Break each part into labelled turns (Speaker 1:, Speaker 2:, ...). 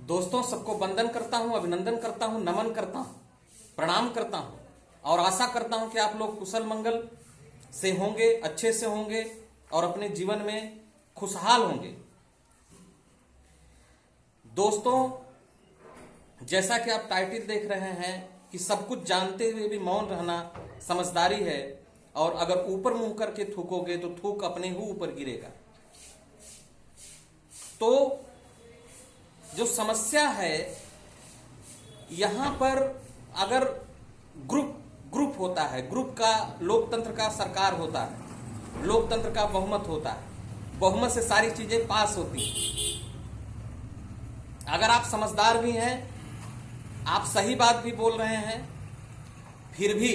Speaker 1: दोस्तों, सबको वंदन करता हूं, अभिनंदन करता हूं, नमन करता हूं, प्रणाम करता हूं और आशा करता हूं कि आप लोग कुशल मंगल से होंगे, अच्छे से होंगे और अपने जीवन में खुशहाल होंगे। दोस्तों, जैसा कि आप टाइटल देख रहे हैं कि सब कुछ जानते हुए भी मौन रहना समझदारी है और अगर ऊपर मुंह करके थूकोगे तो थूक अपने ही ऊपर गिरेगा। तो जो समस्या है यहां पर, अगर ग्रुप होता है, ग्रुप का लोकतंत्र का सरकार होता है, लोकतंत्र का बहुमत होता है, बहुमत से सारी चीजें पास होती हैं। अगर आप समझदार भी हैं, आप सही बात भी बोल रहे हैं, फिर भी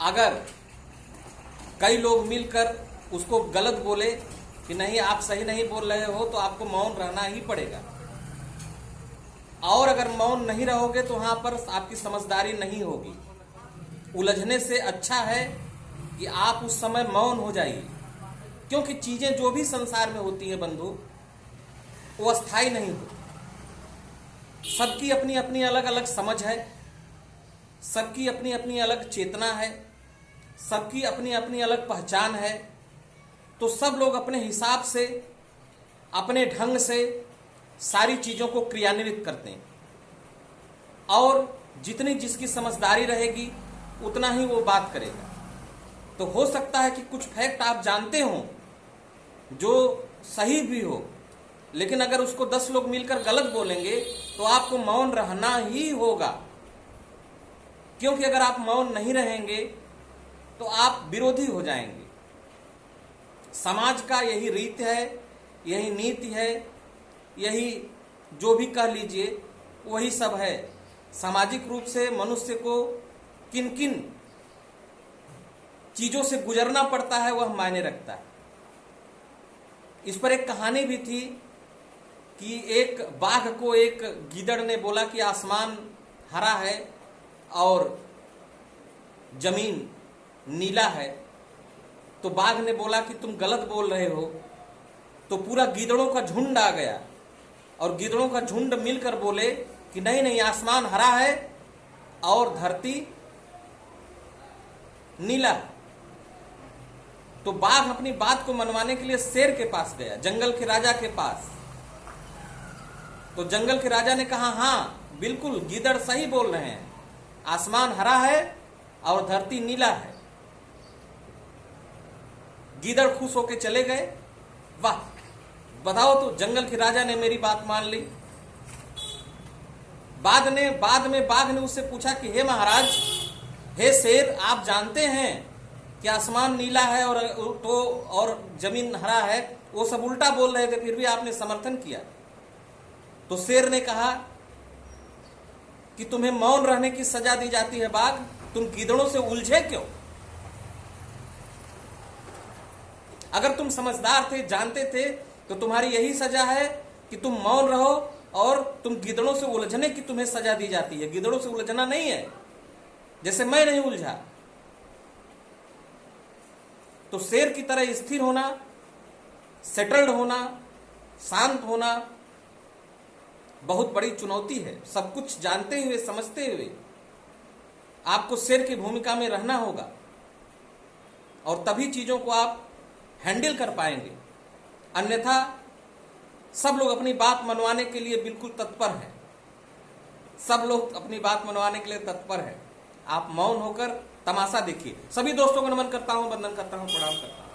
Speaker 1: अगर कई लोग मिलकर उसको गलत बोले कि नहीं आप सही नहीं बोल रहे हो, तो आपको मौन रहना ही पड़ेगा। और अगर मौन नहीं रहोगे तो वहां पर आपकी समझदारी नहीं होगी। उलझने से अच्छा है कि आप उस समय मौन हो जाइए, क्योंकि चीजें जो भी संसार में होती है बंधु, वो अस्थाई नहीं होती। सबकी अपनी अपनी अलग अलग समझ है, सबकी अपनी अपनी अलग चेतना है, सबकी अपनी अपनी अलग पहचान है। तो सब लोग अपने हिसाब से, अपने ढंग से सारी चीजों को क्रियान्वित करते हैं और जितनी जिसकी समझदारी रहेगी उतना ही वो बात करेगा। तो हो सकता है कि कुछ फैक्ट आप जानते हो जो सही भी हो, लेकिन अगर उसको 10 लोग मिलकर गलत बोलेंगे तो आपको मौन रहना ही होगा, क्योंकि अगर आप मौन नहीं रहेंगे तो आप विरोधी हो जाएंगे। समाज का यही रीत है, यही नीति है, यही जो भी कह लीजिए वही सब है। सामाजिक रूप से मनुष्य को किन किन चीजों से गुजरना पड़ता है वह मायने रखता है। इस पर एक कहानी भी थी कि एक बाघ को एक गीदड़ ने बोला कि आसमान हरा है और जमीन नीला है। तो बाघ ने बोला कि तुम गलत बोल रहे हो। तो पूरा गीदड़ों का झुंड आ गया और गीदड़ों का झुंड मिलकर बोले कि नहीं नहीं, आसमान हरा है और धरती नीला। तो बाघ अपनी बात को मनवाने के लिए शेर के पास गया, जंगल के राजा के पास। तो जंगल के राजा ने कहा, हाँ बिल्कुल गीदड़ सही बोल रहे हैं, आसमान हरा है और धरती नीला है। गीदड़ खुश होकर चले गए। वाह, बताओ तो जंगल के राजा ने मेरी बात मान ली। बाद में बाघ ने उससे पूछा कि हे महाराज, हे शेर, आप जानते हैं कि आसमान नीला है और जमीन हरा है, वो सब उल्टा बोल रहे थे, फिर भी आपने समर्थन किया। तो शेर ने कहा कि तुम्हें मौन रहने की सजा दी जाती है बाघ, तुम गीदड़ों से उलझे क्यों? अगर तुम समझदार थे, जानते थे, तो तुम्हारी यही सजा है कि तुम मौन रहो और तुम गीदड़ों से उलझने की तुम्हें सजा दी जाती है। गीदड़ों से उलझना नहीं है, जैसे मैं नहीं उलझा। तो शेर की तरह स्थिर होना, सेटल्ड होना, शांत होना बहुत बड़ी चुनौती है। सब कुछ जानते हुए, समझते हुए आपको शेर की भूमिका में रहना होगा और तभी चीजों को आप हैंडल कर पाएंगे। अन्यथा सब लोग अपनी बात मनवाने के लिए बिल्कुल तत्पर हैं, सब लोग अपनी बात मनवाने के लिए तत्पर हैं। आप मौन होकर तमाशा देखिए। सभी दोस्तों को नमन करता हूं, वंदन करता हूं, प्रणाम करता हूं।